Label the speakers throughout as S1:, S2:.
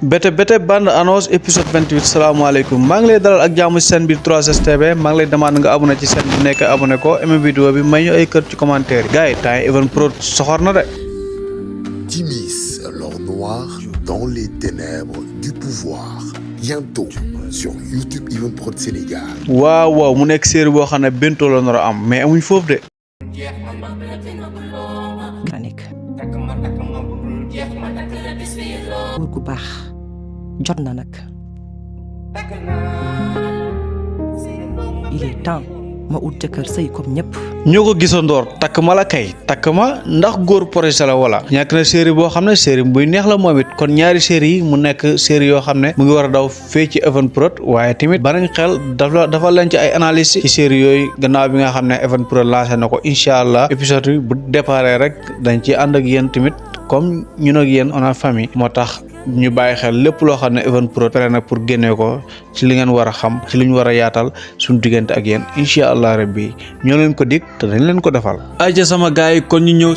S1: Bete bande annonce épisode 28 salaamaaleykum maa ngi lay dalal ak jàmm ci chaîne bi 3STV maa ngi lay demande nga abonné ci chaîne bi nekk abonné ko aimé vidéo bi may ñu ay kër ci commentaire yi gars yi temps Evenprod soxor na de.
S2: Timis, l'or noir dans les ténèbres du pouvoir. Bientôt sur YouTube Evenprod Sénégal.
S1: waaw mu nekk série boo xam ne bientôt la nar a am mais amuñ foofu de.
S3: góor gu baax jot na nag il est temps ma ut jëkkër sëy comme ñëpp.
S1: ñoo ko gisandoor takk ma la kay takk ma ndax góor projet la wala ñàkk na série boo xam ne série buy neex la moom it kon ñaari série yi mu nekk série yoo xam ne mu ngi war a daw fee ci Evenprod waaye tamit banañ xel dafa leen ci ay analyse ci série yooyu gannaaw bi nga xam ne Evenprod lancé na ko incha allah épisode yi bu déparé rek dañ ci ànd ak yéen tamit comme ñun ak yéen on a famille moo tax ñu bàyyi xel lépp loo xam ne Evenprod pare na pour génne ko ci li ngeen war a xam ci li ñu war a yaatal suñu diggante ak yéen incha allah rabbi ñoo leen ko dig te dañ leen ko defal. ayca sama gars yi kon ñu ñëw.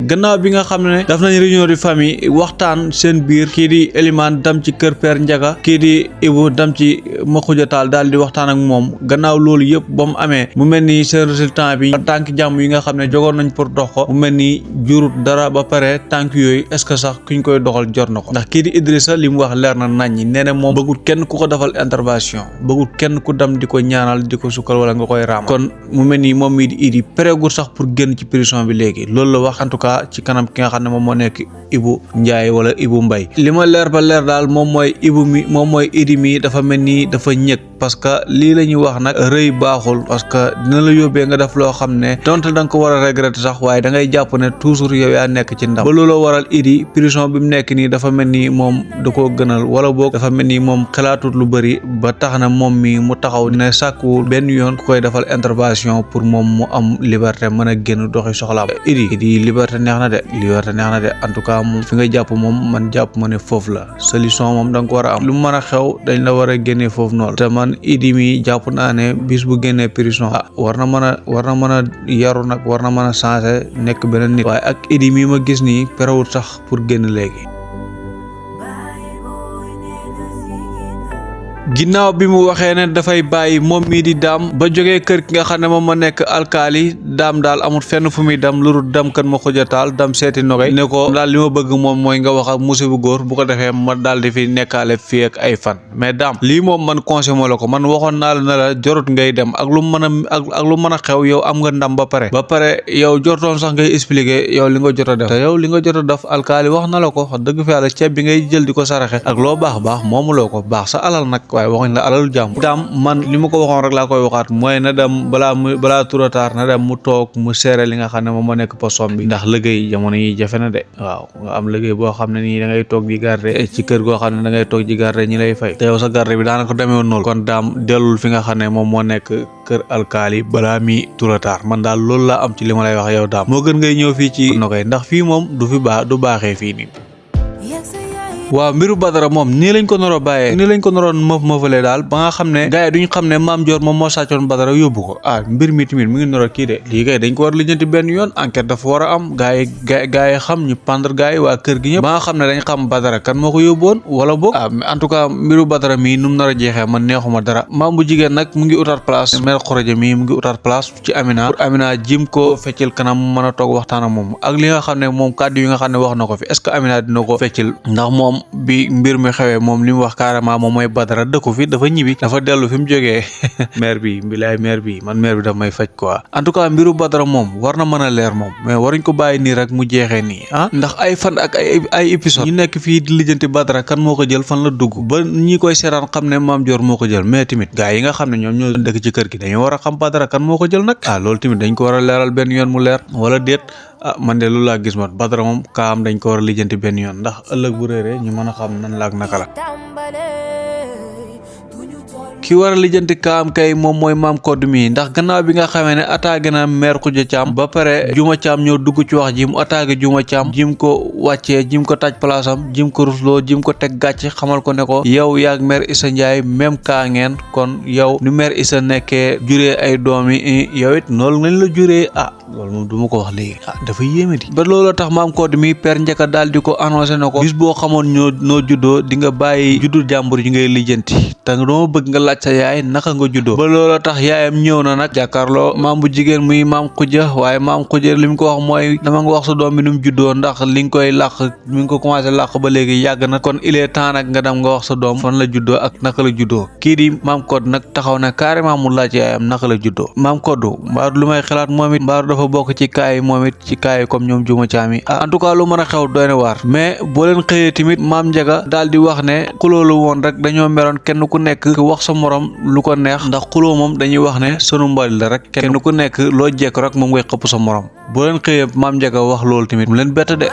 S1: gannaaw bi nga xam ne daf nañ réunion de famille waxtaan seen biir kii di Elimane dam ci kër Père Ndiaga kii di Ibou dam ci Makhoudia Tall daal di waxtaan ak moom gannaaw loolu yëpp ba mu amee mu mel ni seen résultat bi tànk jàmm yi nga xam ne jogoon nañ pour dox ko mu mel ni jurut dara ba pare tànk yooyu est-ce que sax kuñ koy doxal jot na ko ndax kii di Idrissa li mu wax leer na naññi nee na moom bëggul kenn ku ko defal intervention bëggul kenn ku dem di ko ñaanal di ko sukkal wala nga koy raam kon mu mel ni moom mii di Idi pareegul sax pour génn ci prison bi léegi loolu la wax en tout cas ci kanam ki nga xam ne moom moo nekk Ibou Ndiaye wala Ibou Mbaye li ma leer ba leer daal moom mooy Idi mi dafa mel ni dafa ñëg parce que lii la ñuy wax nag rëy baaxul parce que dina la yóbbee nga def loo xam ne donte da nga ko war a regretter sax waaye da ngay jàpp ne toujours yow yaa nekk ci ndam ba looloo waral Idi prison bi mu nekk nii dafa mel ni moom da koo gënal wala boog dafa mel ni moom xalaatut lu bëri ba tax na moom mi mu taxaw ne sàkkuwul benn yoon ku koy defal intervention pour moom mu am liberté mën a génn doxi soxlaam Idi liberté neex na de en tout cas moom fi nga jàpp moom man jàpp ma ne foofu la solution moom da nga ko war a am lu mu mën a xew dañ la war a génnee foofu noonu te man Idi mi jàpp naa ne bis bu génnee prison war na mën a yaru nag war na mën a changer nekk beneen nit waaye ak Idi mi ma gis nii perewut sax pour génn léegi. ginnaaw bi mu waxee ne dafay bàyyi moom mii di daam ba jógee kër ki nga xam ne moom ma nekk alkaali daam daal amul fenn fu muy dem lu dul dem kan Makhoudia Tall dam seeti nogay ne ko daal li ma bëgg moom mooy nga wax ak monsieur bu góor bu ko defee ma daal di fi nekkaale fii ak ay fan mais daam lii moom man conseillé la ko man waxoon naa la ne la jorut ngay dem ak lu mën a xew yow am nga ndam ba pare yow jortoon sax ngay expliquer yow li nga jot a def te yow li nga jot a def alkaali wax na la ko wax dëgg fi yàlla ceeb bi ngay jël di ko saraxe ak loo baax moomuloo ko baax sa alal nag waaye waxuñ la alalu jàmm daam man li ma ko waxoon rek laa koy waxaat mooy na dem balaa turataar na dem mu toog mu seere li nga xam ne moom moo nekk posom bi ndax liggéey jamono yi jafe na de waaw nga am liggéey boo xam ne nii da ngay toog di garder ci kër goo xam ne da ngay toog di garder ñi lay fay te yow sa garder bi daanaka demewoon noonu kon daam dellul fi nga xam ne moom moo nekk kër alkaali balaa mi turataar man daal loolu laa am ci li ma lay wax yow daam moo gën ngay ñëw fii ci Nogay ndax fii moom du baaxee fii nii waaw mbiru Badara moom nii lañ ko noro bàyyee nii lañ ko noroon mëfalee daal ba nga xam ne gars yi duñ xam ne Mame Dior moom moo sàccoon Badara yóbbu ko mbir mi tamit mu ngi noro kii de lii kay dañ ko war lijjanti benn yoon enquête dafa war a am gars yi xam ñu pendre gars yi waa kër gi ñëpp ba nga xam ne dañ xam Badara kan moo ko yóbboon wala boog en tout cas mbiru Badara mii nu mu nar a jeexee man neexuma dara maam bu jigéen nag mu ngi utaat place mère Khoroja mii mu ngi utaat place ci Amina pour Amina jim ko feccil kanam mu mën a toog waxtaan ak moom ak li nga xam ne moom kàddu yi nga xam ne wax na ko fi est-ce que Amina dina ko feccil ndax moom bi mbir mi xewee moom li mu wax carrément moom mooy Badara dëkku fi dafa ñibbi dafa dellu fi mu jógee maire bi man maire bi daf may faj quoi en tout cas mbiru Badara moom war na mën a leer moom mais waruñ ko bàyyi nii rek mu jeexee nii ndax ay fan ak ay épisode ñu nekk fii di lijjanti Badara kan moo ko jël fan la dugg ba ñi koy seetaan xam ne Mame Dior moo ko jël mais tamit gars yi nga xam ne ñoom ñoo dëkk ci kër gi dañoo war a xam Badara kan moo ko jël nag loolu tamit dañ ko war a leeral benn yoon mu leer wala déet man de loolu laa gis man Badara moom kaam dañ ko war a lijjanti benn yoon ndax ëllëg bu réeree ñu mën a xam nan la ak naka la ki war a lijjanti kaam kay moom mooy Mame Codou mi ndax gannaaw bi nga xamee ne attaqué na maire Khoudia Thiam ba pare Juma Thiam ñoo dugg ci wax ji mu attaqué Juma Thiam jim ko wàccee jim ko taj place am jim ko rusloo jim ko teg gàcce xamal ko ne ko yow yaag maire Issa Ndiaye même kaa ngeen kon yow ni maire Issa nekkee juree ay doom yi yow it noonu lañ la juree loolu moom du ma ko wax léegi dafa yéeme di ba loolu tax maam Codé mi père Ndiaga daal di ko annoncé na ko bis boo xamoon noo juddoo di nga bàyyi juddu jàmbur yi ngay lijjanti te dama bëgg nga laaj sa yaay naka nga juddoo ba loolu tax yaayam ñëw na nag jàkkaarloo maam bu jigéen muy maam Khoudia waaye maam Khoudia li mu ko wax mooy dama nga wax sa doom bi nu mu juddoo ndax li nga koy làq mi ngi ko commencé làq ba léegi yàgg na kon il est temps nag nga dem nga wax sa doom fan la juddoo ak naka la juddoo kii di maam Codé nag taxaw na carrément mu laaj yaayam naka la juddoo maam Codé mbaaru lu may xalaat moom it mbaaru dafa bokk ci kaay moom it ci kaay comme ñoom juma caam yi en tout cas lu mën a xew doy na waar mais boo leen xëyee tamit maam Ndiaga daal di wax ne xuloolu woon rek dañoo meroon kenn ku nekk wax sa morom lu ko neex ndax xuloo moom dañuy wax ne sunu mbali la rek kenn ku nekk loo jekk rek moom ngay xëpp sa morom boo leen xëyee maam Ndiaga wax loolu tamit mu leen bett de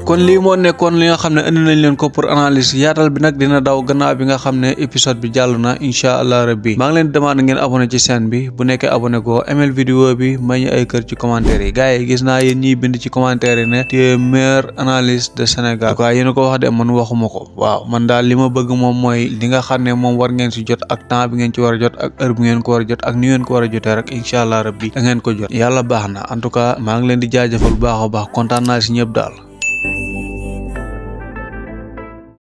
S1: kon lii moo nekkoon li nga xam ne indi nañ leen ko pour analyse yaatal bi nag dina daw gannaaw bi nga xam ne épisode bi jàll na incha allah rabbi maa ngi leen demande ngeen abonné ci chaîne bi bu nekkee abonné ko aimel vidéo bi may ñu ay kër ci commentaire yi gars yi gis naa yéen ñiy bind ci commentaire yi ne tu es meilleur analyste de Sénégal quoi yéen a ko wax de man waxuma ko waaw man daal li ma bëgg moom mooy li nga xam ne moom war ngeen si jot ak temps bi ngeen ci war a jot ak heure bi ngeen ko war a jot ak ni ngeen ko war a jotee rek incha allah rabbi da ngeen ko jot yàlla baax na en tout cas maa ngi leen di jaajëfal bu baax a baax kontaan naa si ñëpp daal